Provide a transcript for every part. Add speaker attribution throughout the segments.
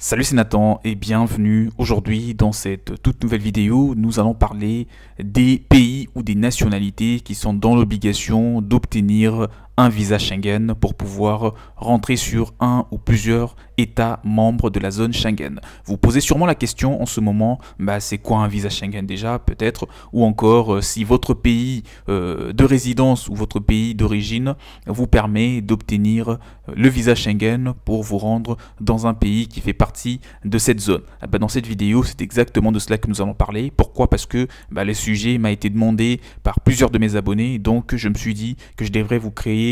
Speaker 1: Salut, c'est Nathan et bienvenue. Aujourd'hui, dans cette toute nouvelle vidéo, nous allons parler des pays ou des nationalités qui sont dans l'obligation d'obtenir un visa Schengen pour pouvoir rentrer sur un ou plusieurs États membres de la zone Schengen. Vous posez sûrement la question en ce moment, c'est quoi un visa Schengen déjà peut-être, ou encore si votre pays de résidence ou votre pays d'origine vous permet d'obtenir le visa Schengen pour vous rendre dans un pays qui fait partie de cette zone. Dans cette vidéo, c'est exactement de cela que nous allons parler. Pourquoi? Parce que le sujet m'a été demandé par plusieurs de mes abonnés, donc je me suis dit que je devrais vous créer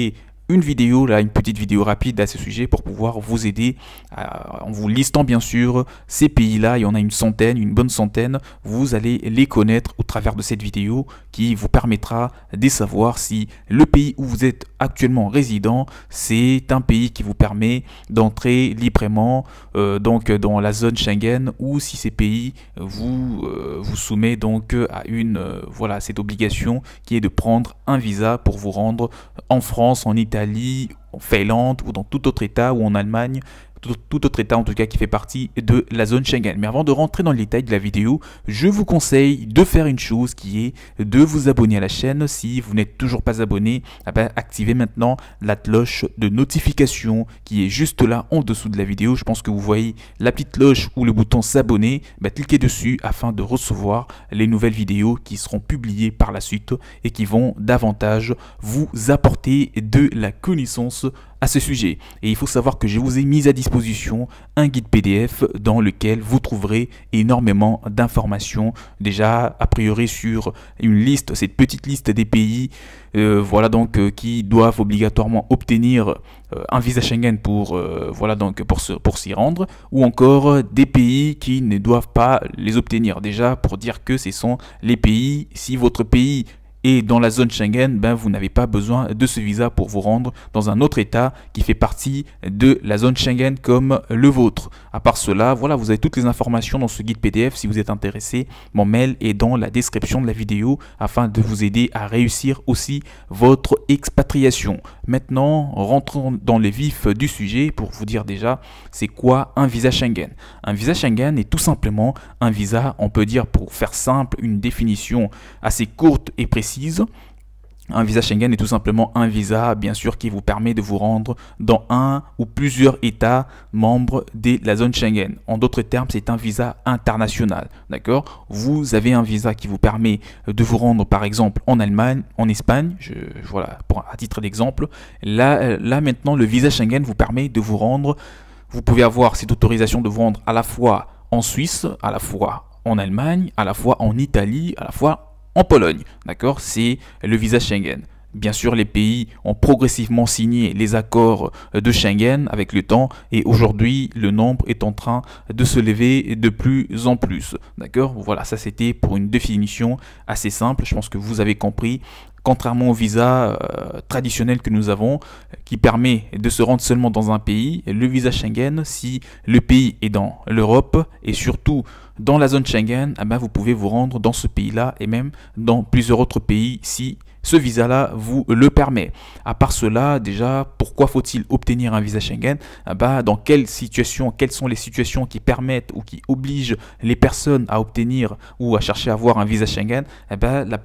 Speaker 1: une vidéo, une petite vidéo rapide à ce sujet pour pouvoir vous aider en vous listant bien sûr ces pays-là. Il y en a une centaine, une bonne centaine. Vous allez les connaître au travers de cette vidéo qui vous permettra de savoir si le pays où vous êtes actuellement résident, c'est un pays qui vous permet d'entrer librement donc dans la zone Schengen, ou si ces pays vous soumet donc à cette obligation qui est de prendre un visa pour vous rendre en France, en Italie, en Finlande ou dans tout autre État, ou en Allemagne, tout autre État en tout cas qui fait partie de la zone Schengen. Mais avant de rentrer dans le détail de la vidéo, je vous conseille de faire une chose qui est de vous abonner à la chaîne. Si vous n'êtes toujours pas abonné, activez maintenant la cloche de notification qui est juste là en dessous de la vidéo. Je pense que vous voyez la petite cloche ou le bouton s'abonner. Cliquez dessus afin de recevoir les nouvelles vidéos qui seront publiées par la suite et qui vont davantage vous apporter de la connaissance à ce sujet. Et il faut savoir que je vous ai mis à disposition un guide PDF dans lequel vous trouverez énormément d'informations, déjà a priori sur une liste, cette petite liste des pays qui doivent obligatoirement obtenir un visa Schengen pour s'y rendre, ou encore des pays qui ne doivent pas les obtenir. Déjà pour dire que ce sont les pays, si votre pays et dans la zone Schengen, vous n'avez pas besoin de ce visa pour vous rendre dans un autre État qui fait partie de la zone Schengen comme le vôtre. À part cela, vous avez toutes les informations dans ce guide PDF. Si vous êtes intéressé, mon mail est dans la description de la vidéo afin de vous aider à réussir aussi votre expatriation. Maintenant, rentrons dans le vif du sujet pour vous dire déjà c'est quoi un visa Schengen. Un visa Schengen est tout simplement un visa, on peut dire pour faire simple, une définition assez courte et précise. Un visa Schengen est tout simplement un visa, bien sûr, qui vous permet de vous rendre dans un ou plusieurs États membres de la zone Schengen. En d'autres termes, c'est un visa international. D'accord? Vous avez un visa qui vous permet de vous rendre, par exemple, en Allemagne, en Espagne. À titre d'exemple. Là, maintenant, le visa Schengen vous permet de vous rendre. Vous pouvez avoir cette autorisation de vous rendre à la fois en Suisse, à la fois en Allemagne, à la fois en Italie, à la fois en Pologne, d'accord? C'est le visa Schengen. Bien sûr, les pays ont progressivement signé les accords de Schengen avec le temps, et aujourd'hui, le nombre est en train de se lever de plus en plus, d'accord? Voilà, ça c'était pour une définition assez simple. Je pense que vous avez compris. Contrairement au visa traditionnel que nous avons, qui permet de se rendre seulement dans un pays, le visa Schengen, si le pays est dans l'Europe et surtout dans la zone Schengen, vous pouvez vous rendre dans ce pays-là et même dans plusieurs autres pays si ce visa-là vous le permet. À part cela, déjà, pourquoi faut-il obtenir un visa Schengen? Dans quelles situations, quelles sont les situations qui permettent ou qui obligent les personnes à obtenir ou à chercher à avoir un visa Schengen?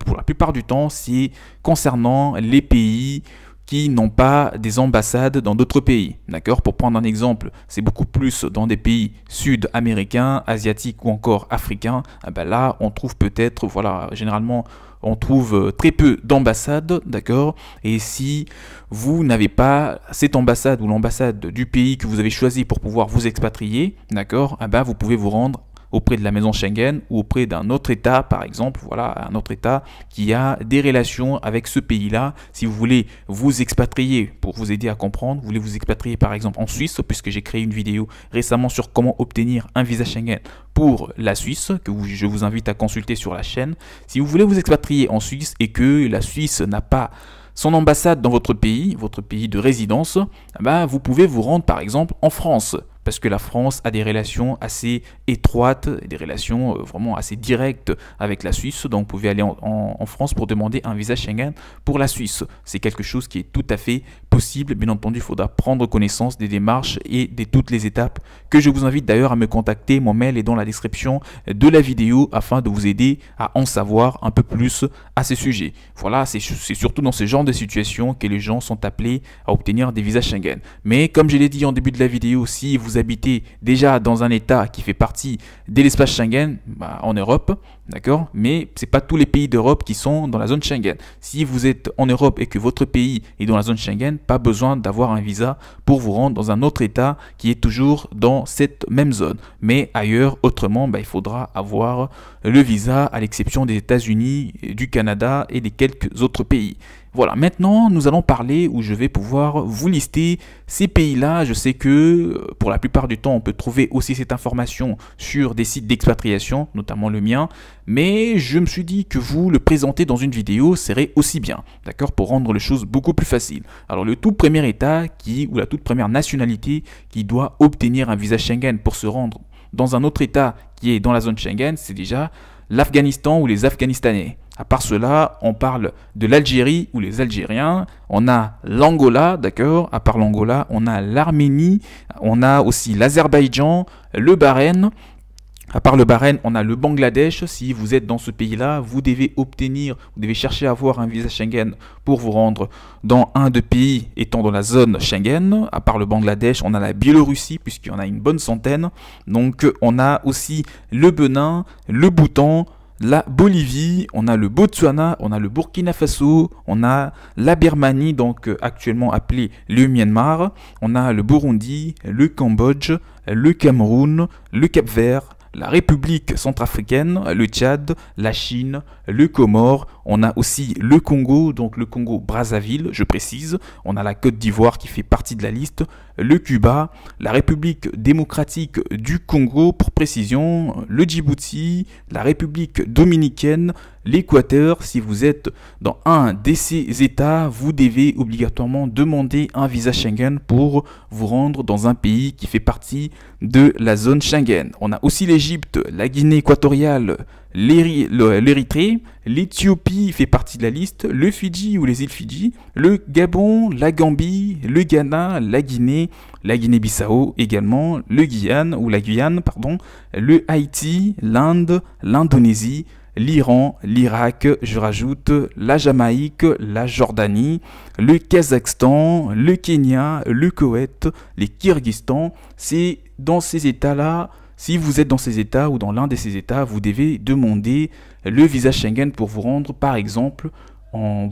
Speaker 1: Pour la plupart du temps, c'est concernant les pays qui n'ont pas des ambassades dans d'autres pays. D'accord? Pour prendre un exemple, c'est beaucoup plus dans des pays sud-américains, asiatiques ou encore africains. Là, on trouve peut-être, généralement, on trouve très peu d'ambassades, d'accord? Et si vous n'avez pas cette ambassade ou l'ambassade du pays que vous avez choisi pour pouvoir vous expatrier, d'accord? Vous pouvez vous rendre auprès de la maison Schengen ou auprès d'un autre État, par exemple, un autre État qui a des relations avec ce pays-là. Si vous voulez vous expatrier, pour vous aider à comprendre, vous voulez vous expatrier par exemple en Suisse, puisque j'ai créé une vidéo récemment sur comment obtenir un visa Schengen pour la Suisse, que je vous invite à consulter sur la chaîne. Si vous voulez vous expatrier en Suisse et que la Suisse n'a pas son ambassade dans votre pays de résidence, vous pouvez vous rendre par exemple en France. Parce que la France a des relations assez étroites, des relations vraiment assez directes avec la Suisse. Donc vous pouvez aller en France pour demander un visa Schengen pour la Suisse. C'est quelque chose qui est tout à fait possible. Bien entendu, il faudra prendre connaissance des démarches et de toutes les étapes que je vous invite d'ailleurs à me contacter. Mon mail est dans la description de la vidéo afin de vous aider à en savoir un peu plus à ce sujet. Voilà, c'est surtout dans ce genre de situation que les gens sont appelés à obtenir des visas Schengen. Mais comme je l'ai dit en début de la vidéo, si vous habitez déjà dans un état qui fait partie de l'espace Schengen, en Europe, d'accord, mais c'est pas tous les pays d'Europe qui sont dans la zone Schengen. Si vous êtes en Europe et que votre pays est dans la zone Schengen, pas besoin d'avoir un visa pour vous rendre dans un autre état qui est toujours dans cette même zone. Mais ailleurs, autrement, il faudra avoir le visa à l'exception des États-Unis, du Canada et des quelques autres pays. Voilà, maintenant nous allons parler où je vais pouvoir vous lister ces pays-là. Je sais que pour la plupart du temps on peut trouver aussi cette information sur des sites d'expatriation, notamment le mien, mais je me suis dit que vous le présenter dans une vidéo serait aussi bien, d'accord, pour rendre les choses beaucoup plus faciles. Alors le tout premier état ou la toute première nationalité qui doit obtenir un visa Schengen pour se rendre dans un autre état qui est dans la zone Schengen, c'est déjà l'Afghanistan ou les Afghanistanais. À part cela, on parle de l'Algérie ou les Algériens, on a l'Angola, d'accord, à part l'Angola, on a l'Arménie, on a aussi l'Azerbaïdjan, le Bahreïn. À part le Bahreïn, on a le Bangladesh. Si vous êtes dans ce pays-là, vous devez chercher à avoir un visa Schengen pour vous rendre dans un des pays étant dans la zone Schengen. À part le Bangladesh, on a la Biélorussie, puisqu'il y en a une bonne centaine. Donc, on a aussi le Bénin, le Bhoutan, la Bolivie, on a le Botswana, on a le Burkina Faso, on a la Birmanie, donc actuellement appelée le Myanmar, on a le Burundi, le Cambodge, le Cameroun, le Cap-Vert, la République centrafricaine, le Tchad, la Chine, le Comore, on a aussi le Congo, donc le Congo-Brazzaville, je précise, on a la Côte d'Ivoire qui fait partie de la liste, le Cuba, la République démocratique du Congo pour précision, le Djibouti, la République dominicaine, l'Équateur. Si vous êtes dans un de ces États, vous devez obligatoirement demander un visa Schengen pour vous rendre dans un pays qui fait partie de la zone Schengen. On a aussi l'Égypte, la Guinée équatoriale, l'Érythrée, l'Éthiopie fait partie de la liste, le Fidji ou les îles Fidji, le Gabon, la Gambie, le Ghana, la Guinée-Bissau également, le Guyane, le Haïti, l'Inde, l'Indonésie, l'Iran, l'Irak, je rajoute la Jamaïque, la Jordanie, le Kazakhstan, le Kenya, le Koweït, les Kyrgyzstan. C'est dans ces États-là. Si vous êtes dans ces États ou dans l'un de ces États, vous devez demander le visa Schengen pour vous rendre, par exemple, en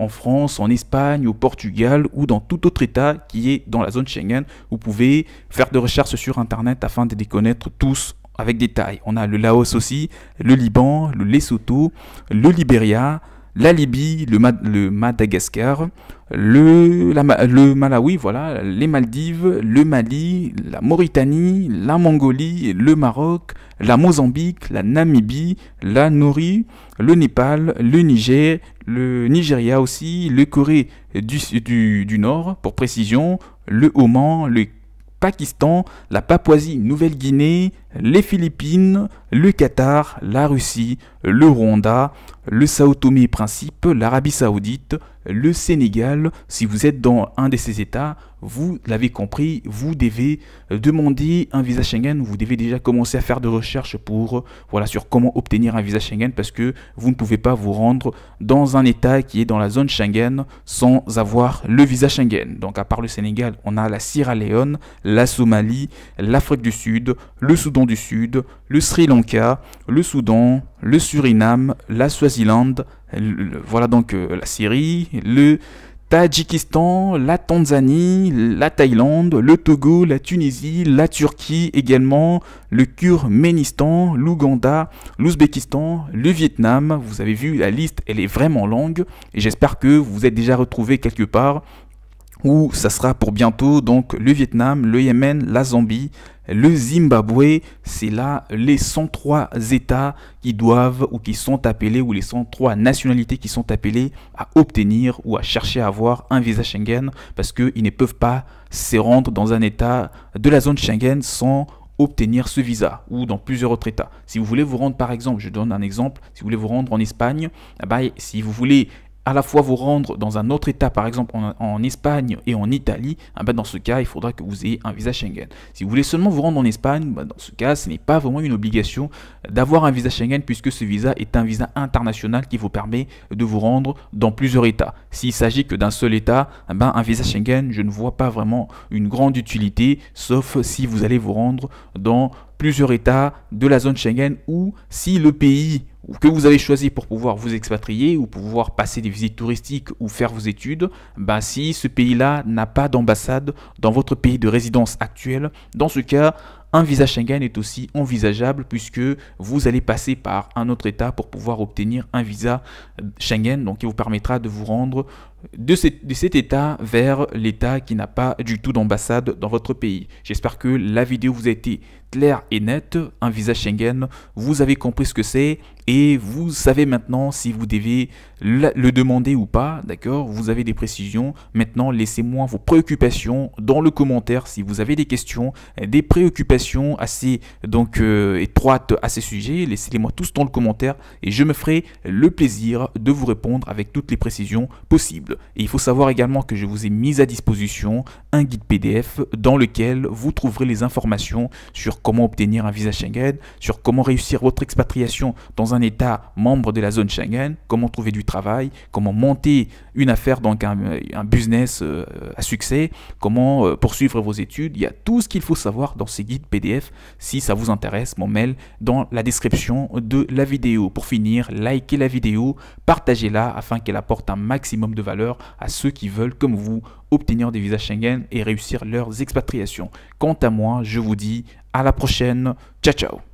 Speaker 1: France, en Espagne, au Portugal ou dans tout autre État qui est dans la zone Schengen. Vous pouvez faire des recherches sur Internet afin de les connaître tous avec détail. On a le Laos aussi, le Liban, le Lesotho, le Libéria, la Libye, le Madagascar, le Malawi, voilà, les Maldives, le Mali, la Mauritanie, la Mongolie, le Maroc, la Mozambique, la Namibie, la Nori, le Népal, le Niger, le Nigeria aussi, le Corée du Nord, pour précision, le Oman, le Pakistan, la Papouasie-Nouvelle-Guinée, les Philippines, le Qatar, la Russie, le Rwanda, le Sao Tomé et Principe, l'Arabie Saoudite, le Sénégal. Si vous êtes dans un de ces États, vous l'avez compris, vous devez demander un visa Schengen. Vous devez déjà commencer à faire des recherches sur comment obtenir un visa Schengen, parce que vous ne pouvez pas vous rendre dans un État qui est dans la zone Schengen sans avoir le visa Schengen. Donc à part le Sénégal, on a la Sierra Leone, la Somalie, l'Afrique du Sud, le Soudan du Sud, le Sri Lanka, le Soudan, le Suriname, la Swaziland, la Syrie, le Tadjikistan, la Tanzanie, la Thaïlande, le Togo, la Tunisie, la Turquie également, le Turkménistan, l'Ouganda, l'Ouzbékistan, le Vietnam. Vous avez vu, la liste, elle est vraiment longue et j'espère que vous vous êtes déjà retrouvé quelque part où ça sera pour bientôt. Donc le Vietnam, le Yémen, la Zambie, le Zimbabwe, c'est là les 103 États qui doivent ou qui sont appelés, ou les 103 nationalités qui sont appelées à obtenir ou à chercher à avoir un visa Schengen, parce qu'ils ne peuvent pas se rendre dans un État de la zone Schengen sans obtenir ce visa, ou dans plusieurs autres États. Si vous voulez vous rendre, par exemple, je donne un exemple, si vous voulez vous rendre en Espagne, si vous voulez à la fois vous rendre dans un autre État, par exemple en Espagne et en Italie, dans ce cas, il faudra que vous ayez un visa Schengen. Si vous voulez seulement vous rendre en Espagne, dans ce cas, ce n'est pas vraiment une obligation d'avoir un visa Schengen puisque ce visa est un visa international qui vous permet de vous rendre dans plusieurs États. S'il s'agit que d'un seul État, un visa Schengen, je ne vois pas vraiment une grande utilité, sauf si vous allez vous rendre dans plusieurs États de la zone Schengen ou si le pays que vous avez choisi pour pouvoir vous expatrier ou pouvoir passer des visites touristiques ou faire vos études, si ce pays-là n'a pas d'ambassade dans votre pays de résidence actuel, dans ce cas, un visa Schengen est aussi envisageable puisque vous allez passer par un autre État pour pouvoir obtenir un visa Schengen, donc qui vous permettra de vous rendre de cet État vers l'État qui n'a pas du tout d'ambassade dans votre pays. J'espère que la vidéo vous a été claire et nette. Un visa Schengen, vous avez compris ce que c'est et vous savez maintenant si vous devez le demander ou pas, d'accord? Vous avez des précisions. Maintenant, laissez-moi vos préoccupations dans le commentaire si vous avez des questions, des préoccupations assez étroites à ces sujets. Laissez-les-moi tous dans le commentaire et je me ferai le plaisir de vous répondre avec toutes les précisions possibles. Et il faut savoir également que je vous ai mis à disposition un guide PDF dans lequel vous trouverez les informations sur comment obtenir un visa Schengen, sur comment réussir votre expatriation dans un État membre de la zone Schengen, comment trouver du travail, comment monter une affaire, donc un business à succès, comment poursuivre vos études. Il y a tout ce qu'il faut savoir dans ces guides PDF. Si ça vous intéresse, mon mail dans la description de la vidéo. Pour finir, likez la vidéo, partagez-la afin qu'elle apporte un maximum de valeur à ceux qui veulent, comme vous, obtenir des visas Schengen et réussir leurs expatriations. Quant à moi, je vous dis à la prochaine. Ciao, ciao.